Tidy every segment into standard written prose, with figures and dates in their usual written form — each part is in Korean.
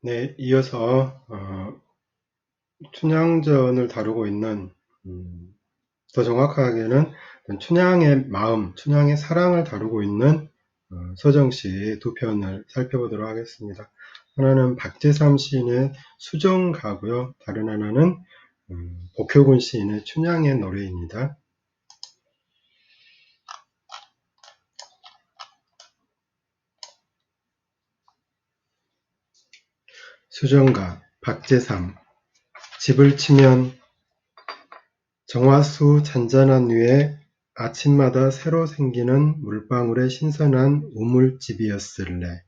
네, 이어서 춘향전을 다루고 있는 더 정확하게는 춘향의 마음, 춘향의 사랑을 다루고 있는 서정시 두 편을 살펴보도록 하겠습니다. 하나는 박재삼 시인의 수정가고요. 다른 하나는 복효군 시인의 춘향의 노래입니다. 수정가 박재삼. 집을 치면 정화수 잔잔한 위에 아침마다 새로 생기는 물방울의 신선한 우물집이었을래.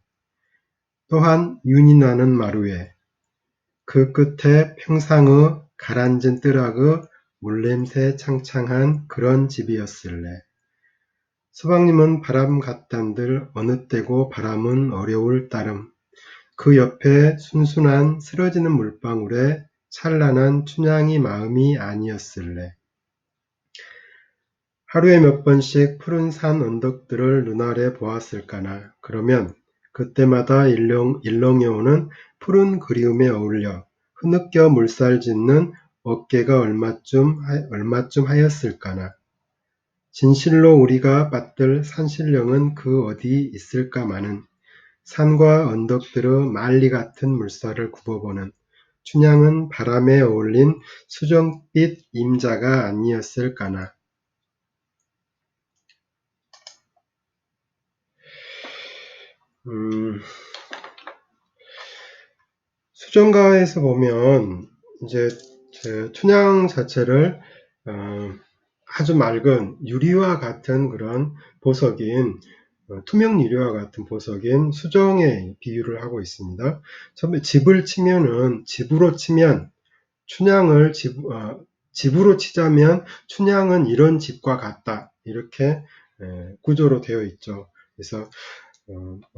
또한 윤이 나는 마루에 그 끝에 평상의 가라앉은 뜰하의 물냄새 창창한 그런 집이었을래. 서방님은 바람 같단들 어느 때고 바람은 어려울 따름. 그 옆에 순순한 쓰러지는 물방울에 찬란한 춘향이 마음이 아니었을래. 하루에 몇 번씩 푸른 산 언덕들을 눈아래 보았을까나. 그러면 그때마다 일렁이 오는 푸른 그리움에 어울려 흐느껴 물살 짓는 어깨가 얼마쯤 하였을까나. 진실로 우리가 받들 산신령은 그 어디 있을까마는 산과 언덕들의 말리 같은 물살을 굽어보는 춘향은 바람에 어울린 수정빛 임자가 아니었을까나. 음, 수정가에서 보면 이제 춘향 자체를 아주 맑은 유리와 같은 그런 보석인 투명 유리와 같은 보석인 수정에 비유를 하고 있습니다. 처음에 집을 치면은 집으로 치면 춘향을 집으로 치자면 춘향은 이런 집과 같다 이렇게 구조로 되어 있죠. 그래서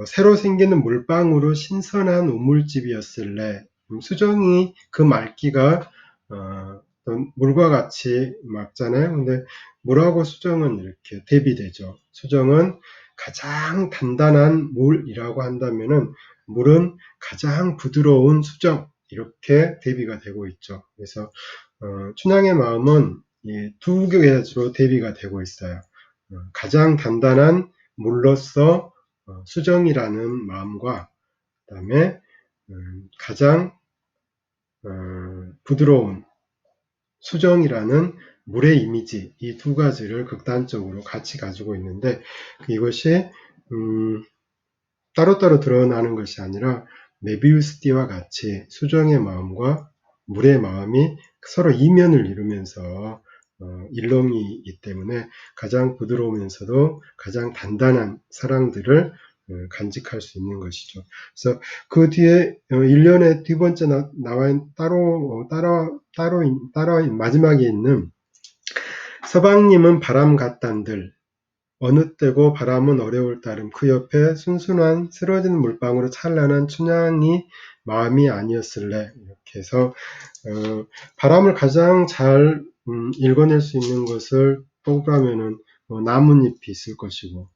새로 생기는 물방울로 신선한 우물집이었을래. 수정이 그 맑기가 물과 같이 맑잖아요. 근데 물하고 수정은 이렇게 대비되죠. 수정은 가장 단단한 물이라고 한다면은 물은 가장 부드러운 수정 이렇게 대비가 되고 있죠. 그래서 춘향의 마음은 두 가지로 대비가 되고 있어요. 가장 단단한 물로서 수정이라는 마음과 그다음에 가장 부드러운 수정이라는 물의 이미지 이 두 가지를 극단적으로 같이 가지고 있는데 이것이 따로따로 드러나는 것이 아니라 메비우스띠와 같이 수정의 마음과 물의 마음이 서로 이면을 이루면서 일렁이기 때문에 가장 부드러우면서도 가장 단단한 사랑들을 간직할 수 있는 것이죠. 그래서 그 뒤에 일련의 두 번째 나와 따로 마지막에 있는 서방님은 바람 같단들 어느 때고 바람은 어려울 따름 그 옆에 순순한 쓰러지는 물방울로 찬란한 춘향이 마음이 아니었을래. 이렇게 해서 바람을 가장 잘 읽어낼 수 있는 것을 뽑으라면은 나뭇잎이 있을 것이고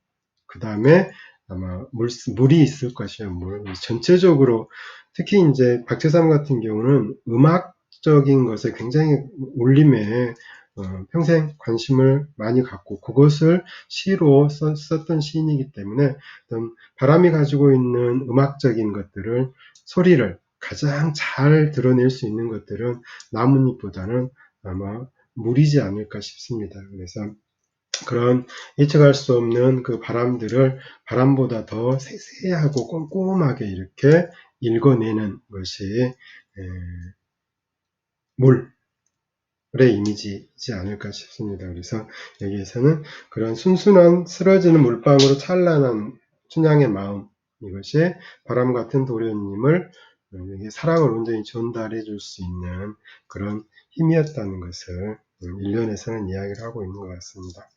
그 다음에 아마 물이 있을 것이에요. 물. 전체적으로 특히 이제 박재삼 같은 경우는 음악적인 것에 굉장히 울림에 평생 관심을 많이 갖고 그것을 시로 썼던 시인이기 때문에 어떤 바람이 가지고 있는 음악적인 것들을 소리를 가장 잘 드러낼 수 있는 것들은 나뭇잎보다는 아마 물이지 않을까 싶습니다. 그래서 그런 예측할 수 없는 그 바람들을 바람보다 더 세세하고 꼼꼼하게 이렇게 읽어내는 것이 물의 이미지이지 않을까 싶습니다. 그래서 여기에서는 그런 순순한 쓰러지는 물방울로 찬란한 춘향의 마음 이것이 바람 같은 도련님을 사랑을 온전히 전달해 줄 수 있는 그런 힘이었다는 것을 일련에서는 이야기를 하고 있는 것 같습니다.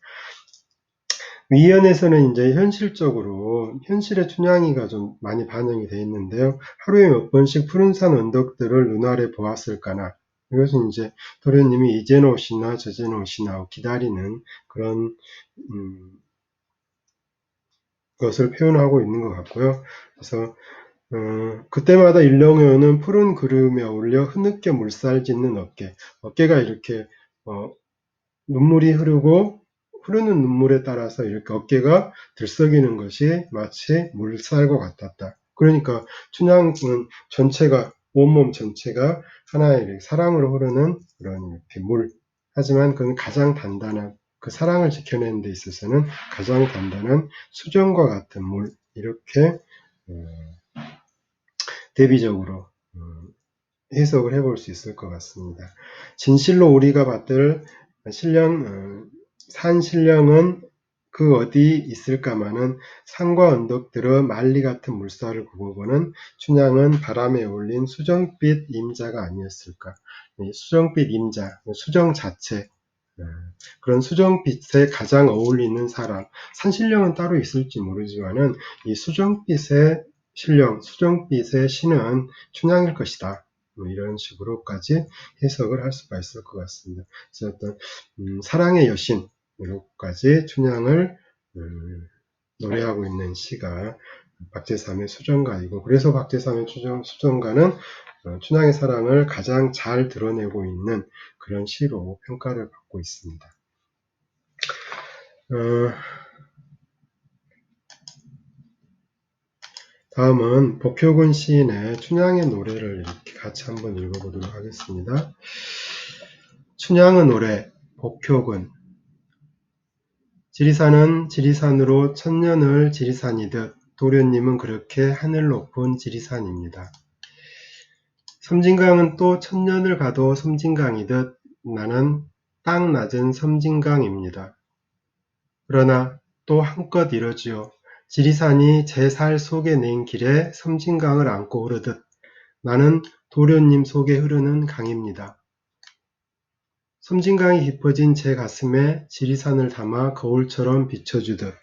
위연에서는 이제 현실적으로 현실의 춘향이가 좀 많이 반영이 되어 있는데요. 하루에 몇 번씩 푸른 산 언덕들을 눈아래 보았을까나 이것은 이제 도련님이 이제는 오시나 저제는 오시나 기다리는 그런 것을 표현하고 있는 것 같고요. 그래서 그때마다 일렁여오는 푸른 구름에 어울려 흐느껴 물살 짓는 어깨가 이렇게 눈물이 흐르는 눈물에 따라서 이렇게 어깨가 들썩이는 것이 마치 물살과 같았다. 그러니까 춘향은 온몸 전체가 하나의 사랑으로 흐르는 그런 이렇게 물. 하지만 그건 가장 단단한, 그 사랑을 지켜내는 데 있어서는 가장 단단한 수정과 같은 물. 이렇게 대비적으로 해석을 해볼 수 있을 것 같습니다. 진실로 우리가 받들 산신령은 그 어디 있을까마는 산과 언덕들의 말리 같은 물살을 굽어보는 춘향은 바람에 어울린 수정빛 임자가 아니었을까. 수정빛 임자, 수정 자체, 그런 수정빛에 가장 어울리는 사람. 산신령은 따로 있을지 모르지만은 이 수정빛의 신령, 수정빛의 신은 춘향일 것이다. 이런 식으로까지 해석을 할 수가 있을 것 같습니다. 그래서 어떤 사랑의 여신 이로까지 춘향을 노래하고 있는 시가 박제삼의 수정가이고, 그래서 박제삼의 수정가는 춘향의 사랑을 가장 잘 드러내고 있는 그런 시로 평가를 받고 있습니다. 다음은 복효근 시인의 춘향의 노래를 이렇게 같이 한번 읽어보도록 하겠습니다. 춘향의 노래, 복효근. 지리산은 지리산으로 천년을 지리산이듯 도련님은 그렇게 하늘 높은 지리산입니다. 섬진강은 또 천년을 가도 섬진강이듯 나는 땅 낮은 섬진강입니다. 그러나 또 한껏 이러지요. 지리산이 제 살 속에 낸 길에 섬진강을 안고 흐르듯 나는 도련님 속에 흐르는 강입니다. 섬진강이 깊어진 제 가슴에 지리산을 담아 거울처럼 비춰주듯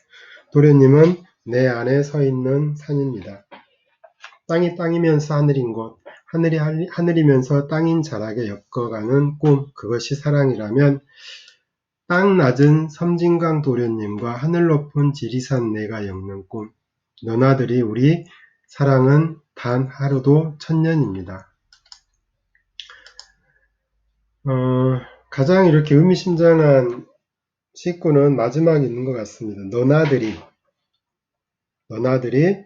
도련님은 내 안에 서 있는 산입니다. 땅이 땅이면서 하늘인 곳, 하늘이 하늘이면서 땅인 자락에 엮어가는 꿈, 그것이 사랑이라면 땅 낮은 섬진강 도련님과 하늘 높은 지리산 내가 엮는 꿈, 너나들이 우리 사랑은 단 하루도 천년입니다. 가장 이렇게 의미심장한 시구는 마지막에 있는 것 같습니다. 너나들이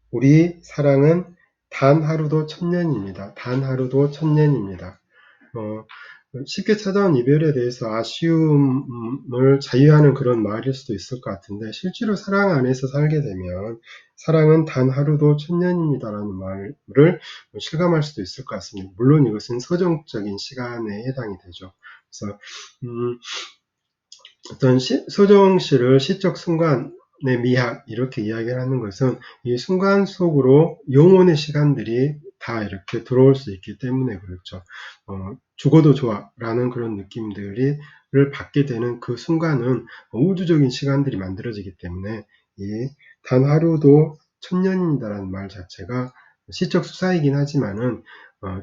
우리 사랑은 단 하루도 천년입니다. 단 하루도 천년입니다. 쉽게 찾아온 이별에 대해서 아쉬움을 자유하는 그런 말일 수도 있을 것 같은데, 실제로 사랑 안에서 살게 되면 사랑은 단 하루도 천년입니다라는 말을 실감할 수도 있을 것 같습니다. 물론 이것은 서정적인 시간에 해당이 되죠. 그래서 어떤 서정시를 시적 순간의 미학 이렇게 이야기를 하는 것은 이 순간 속으로 영혼의 시간들이 다 이렇게 들어올 수 있기 때문에 그렇죠. 죽어도 좋아라는 그런 느낌들을 받게 되는 그 순간은 우주적인 시간들이 만들어지기 때문에 이 단 하루도 천년입니다라는 말 자체가 시적 수사이긴 하지만은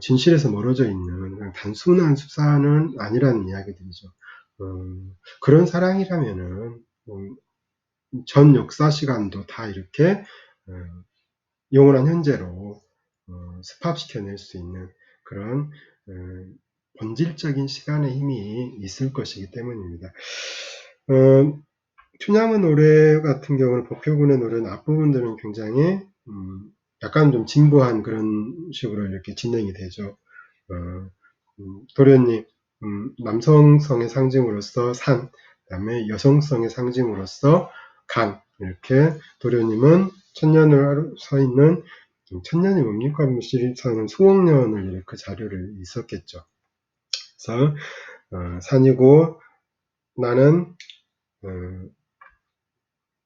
진실에서 멀어져 있는 단순한 수사는 아니라는 이야기들이죠. 그런 사랑이라면은 전 역사 시간도 다 이렇게 영원한 현재로 습합시켜낼 수 있는 그런 본질적인 시간의 힘이 있을 것이기 때문입니다. 춘향의 노래 같은 경우는 복효군의 노래는 앞부분들은 굉장히 약간 좀 진부한 그런 식으로 이렇게 진행이 되죠. 도련님, 남성성의 상징으로서 산, 그 다음에 여성성의 상징으로서 강, 이렇게 도련님은 천년을 서 있는, 천년이 뭡니까? 지리산은 수억 년을 이렇게 자료를 있었겠죠. 그래서 산이고 나는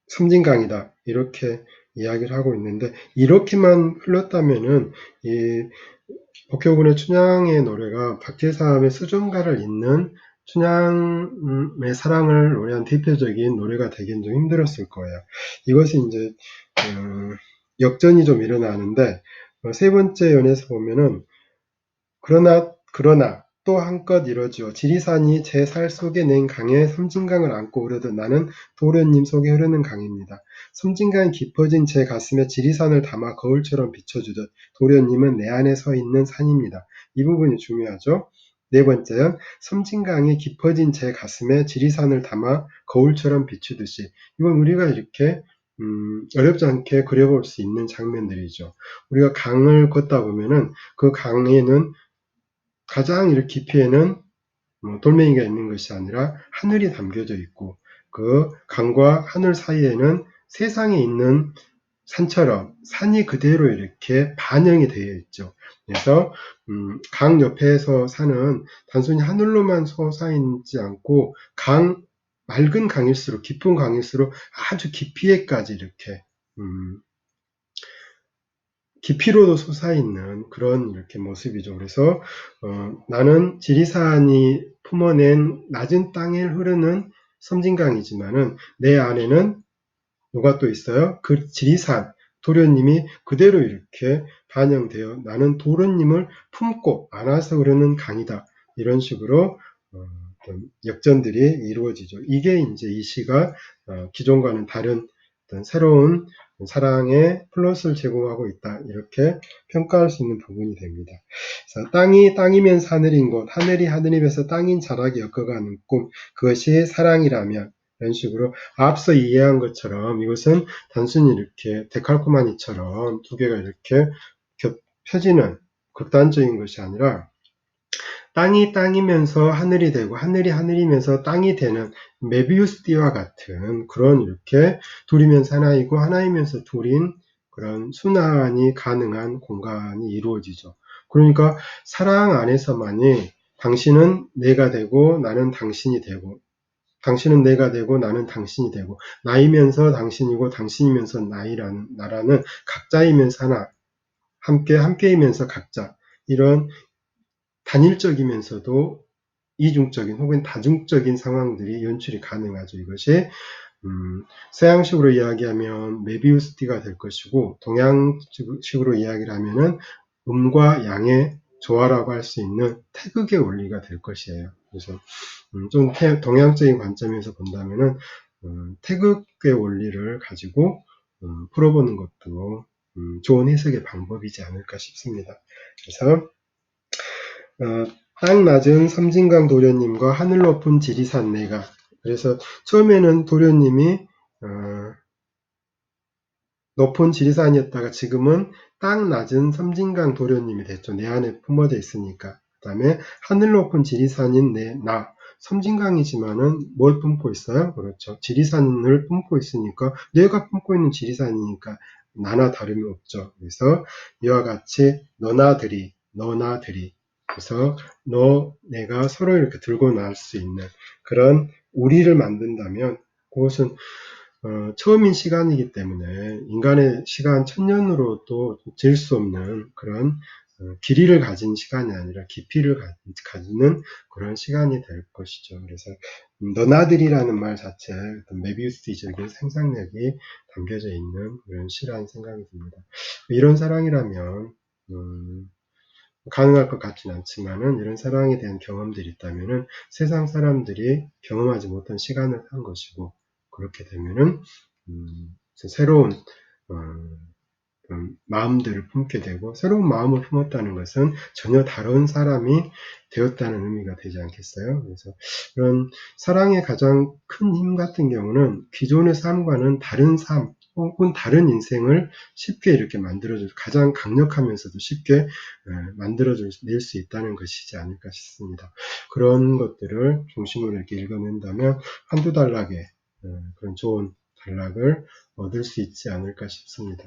섬진강이다 이렇게 이야기를 하고 있는데, 이렇게만 흘렀다면은 이 복효군의 춘향의 노래가 박제삼의 수정가를 잇는 춘향의 사랑을 노래한 대표적인 노래가 되기는 좀 힘들었을 거예요. 이것이 이제 역전이 좀 일어나는데, 세 번째 연에서 보면은 그러나 또 한껏 이러지요. 지리산이 제 살 속에 낸 강에 섬진강을 안고 흐르듯 나는 도련님 속에 흐르는 강입니다. 섬진강이 깊어진 제 가슴에 지리산을 담아 거울처럼 비춰주듯 도련님은 내 안에 서 있는 산입니다. 이 부분이 중요하죠. 네 번째는 섬진강이 깊어진 제 가슴에 지리산을 담아 거울처럼 비추듯이, 이건 우리가 이렇게 어렵지 않게 그려볼 수 있는 장면들이죠. 우리가 강을 걷다 보면은 그 강에는 가장 이렇게 깊이에는 돌멩이가 있는 것이 아니라 하늘이 담겨져 있고, 그 강과 하늘 사이에는 세상에 있는 산처럼 산이 그대로 이렇게 반영이 되어 있죠. 그래서 강 옆에서 산은 단순히 하늘로만 솟아있지 않고 맑은 강일수록, 깊은 강일수록 아주 깊이에까지 이렇게 깊이로도 솟아있는 그런 이렇게 모습이죠. 그래서 나는 지리산이 품어낸 낮은 땅에 흐르는 섬진강이지만은 내 안에는 뭐가 또 있어요? 그 지리산, 도련님이 그대로 이렇게 반영되어 나는 도련님을 품고 안아서 흐르는 강이다. 이런 식으로 역전들이 이루어지죠. 이게 이제 이 시가 기존과는 다른 어떤 새로운 사랑의 플러스를 제공하고 있다. 이렇게 평가할 수 있는 부분이 됩니다. 그래서 땅이 땅이면서 하늘인 곳, 하늘이 하늘이면서 땅인 자라게 엮어가는 꿈, 그것이 사랑이라면, 이런 식으로 앞서 이해한 것처럼 이것은 단순히 이렇게 데칼코마니처럼 두 개가 이렇게 펴지는 극단적인 것이 아니라 땅이 땅이면서 하늘이 되고 하늘이 하늘이면서 땅이 되는 메비우스 띠와 같은 그런 이렇게 둘이면서 하나이고 하나이면서 둘인 그런 순환이 가능한 공간이 이루어지죠. 그러니까 사랑 안에서만이 당신은 내가 되고 나는 당신이 되고, 당신은 내가 되고 나는 당신이 되고, 나이면서 당신이고 당신이면서 나라는 각자이면서 하나, 함께이면서 각자, 이런 단일적이면서도 이중적인 혹은 다중적인 상황들이 연출이 가능하죠. 이것이 서양식으로 이야기하면 메비우스띠가 될 것이고, 동양식으로 이야기를 하면은 음과 양의 조화라고 할 수 있는 태극의 원리가 될 것이에요. 그래서 좀 동양적인 관점에서 본다면은 태극의 원리를 가지고 풀어보는 것도 좋은 해석의 방법이지 않을까 싶습니다. 그래서 땅 낮은 섬진강 도련님과 하늘 높은 지리산 내가, 그래서 처음에는 도련님이 높은 지리산이었다가 지금은 땅 낮은 섬진강 도련님이 됐죠. 내 안에 품어져 있으니까. 그 다음에 하늘 높은 지리산인 나, 섬진강이지만은 뭘 품고 있어요? 그렇죠. 지리산을 품고 있으니까 내가 품고 있는 지리산이니까 나나 다름이 없죠. 그래서 이와 같이 너나들이 그래서 내가 서로 이렇게 들고 나올 수 있는 그런 우리를 만든다면 그것은 처음인 시간이기 때문에 인간의 시간 1000년으로도 잴 수 없는 그런 길이를 가진 시간이 아니라 깊이를 가지는 그런 시간이 될 것이죠. 그래서 너나들이라는 말 자체에 어떤 메비우스적인 상상력이 담겨져 있는 그런 시라는 생각이 듭니다. 이런 사랑이라면 가능할 것 같지는 않지만은 이런 사랑에 대한 경험들이 있다면은 세상 사람들이 경험하지 못한 시간을 산 것이고, 그렇게 되면은 새로운 마음들을 품게 되고, 새로운 마음을 품었다는 것은 전혀 다른 사람이 되었다는 의미가 되지 않겠어요? 그래서 그런 사랑의 가장 큰 힘 같은 경우는 기존의 삶과는 다른 삶 혹은 다른 인생을 쉽게 이렇게 만들어줄, 가장 강력하면서도 쉽게 만들어낼 수 있다는 것이지 않을까 싶습니다. 그런 것들을 중심으로 이렇게 읽어낸다면 한두 단락의 그런 좋은 단락을 얻을 수 있지 않을까 싶습니다.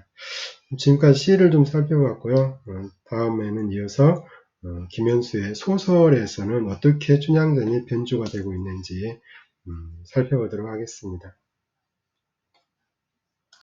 지금까지 시를 좀 살펴봤고요. 다음에는 이어서 김현수의 소설에서는 어떻게 춘향전이 변주가 되고 있는지 살펴보도록 하겠습니다.